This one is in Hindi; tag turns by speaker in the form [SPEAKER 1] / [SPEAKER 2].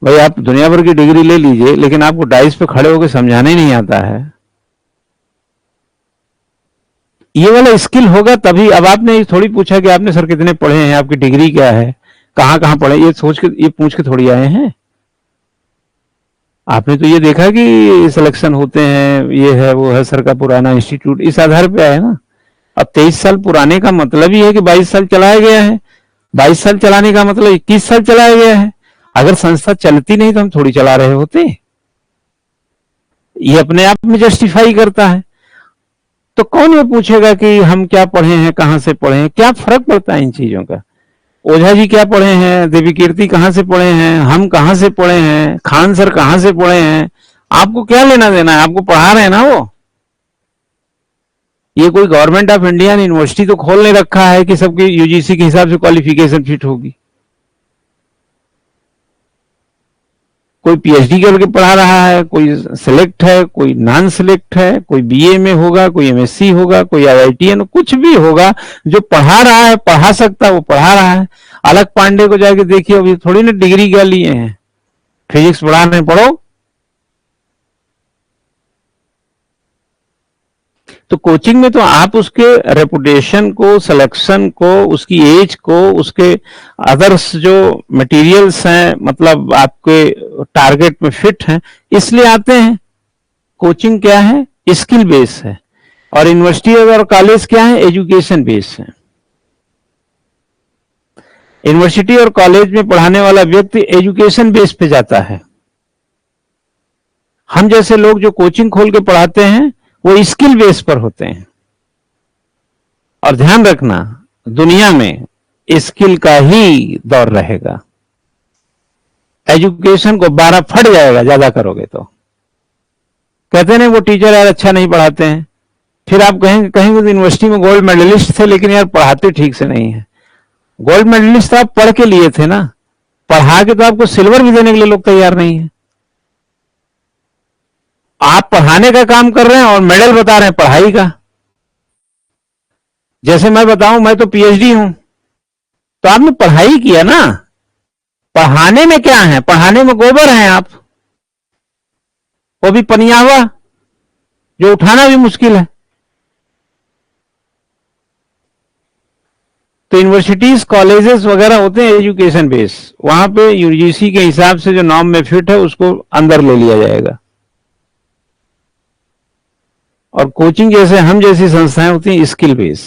[SPEAKER 1] भाई आप दुनिया भर की डिग्री ले लीजिए, लेकिन आपको डाइस पे खड़े होकर समझाने ही नहीं आता है, ये वाला स्किल होगा तभी। अब आपने थोड़ी पूछा कि आपने सर कितने पढ़े हैं, आपकी डिग्री क्या है, कहां कहां पढ़े, ये सोच के ये पूछ के थोड़ी आए हैं। आपने तो ये देखा कि सिलेक्शन होते हैं, ये है वो है, सर का पुराना इंस्टीट्यूट, इस आधार पे आए ना। अब 23 साल पुराने का मतलब ही है कि 22 साल चलाया गया है। 22 साल चलाने का मतलब 21 साल चलाया गया है। अगर संस्था चलती नहीं तो हम थोड़ी चला रहे होते। ये अपने आप में जस्टिफाई करता है। तो कौन ये पूछेगा कि हम क्या पढ़े हैं, कहां से पढ़े हैं, क्या फर्क पड़ता है इन चीजों का। ओझा जी क्या पढ़े हैं, देवी कीर्ति कहां से पढ़े हैं, हम कहां से पढ़े हैं, खान सर कहां से पढ़े हैं, आपको क्या लेना देना है, आपको पढ़ा रहे हैं ना वो। ये कोई गवर्नमेंट ऑफ इंडिया ने यूनिवर्सिटी तो खोल नहीं रखा है कि सबकी यूजीसी के हिसाब से क्वालिफिकेशन फिट होगी। कोई पीएचडी करके पढ़ा रहा है, कोई सिलेक्ट है, कोई नॉन सिलेक्ट है, कोई बीए में होगा, कोई एमएससी होगा, कोई आईआईटीएन, कुछ भी होगा। जो पढ़ा रहा है, पढ़ा सकता है, वो पढ़ा रहा है। अलग पांडे को जाके देखिए, अभी थोड़ी ना डिग्री क्या लिए हैं, फिजिक्स पढ़ाने पढ़ो। तो कोचिंग में तो आप उसके रेपुटेशन को, सिलेक्शन को, उसकी एज को, उसके अदर्स जो मटेरियल्स हैं, मतलब आपके टारगेट में फिट हैं, इसलिए आते हैं। कोचिंग क्या है, स्किल बेस है, और यूनिवर्सिटी और कॉलेज क्या है, एजुकेशन बेस है। यूनिवर्सिटी और कॉलेज में पढ़ाने वाला व्यक्ति एजुकेशन बेस पे जाता है। हम जैसे लोग जो कोचिंग खोल के पढ़ाते हैं वो स्किल बेस पर होते हैं। और ध्यान रखना, दुनिया में स्किल का ही दौर रहेगा। एजुकेशन को 12 फट जाएगा ज्यादा करोगे तो। कहते हैं वो टीचर यार अच्छा नहीं पढ़ाते हैं, फिर आप कहेंगे यूनिवर्सिटी में गोल्ड मेडलिस्ट थे लेकिन यार पढ़ाते ठीक से नहीं है। गोल्ड मेडलिस्ट तो आप पढ़ के लिए थे ना, पढ़ा के तो आपको सिल्वर भी देने के लिए लोग तैयार नहीं है। आप पढ़ाने का काम कर रहे हैं और मेडल बता रहे हैं पढ़ाई का। जैसे मैं बताऊं, मैं तो पीएचडी हूं, तो आपने पढ़ाई किया ना। पढ़ाने में क्या है, पढ़ाने में गोबर हैं आप, वो भी पनियावा, जो उठाना भी मुश्किल है। तो यूनिवर्सिटीज, कॉलेजेस वगैरह होते हैं एजुकेशन बेस, वहां पे यूजीसी के हिसाब से जो नॉर्म में फिट है उसको अंदर ले लिया जाएगा। और कोचिंग जैसे हम जैसी संस्थाएं होती हैं स्किल बेस।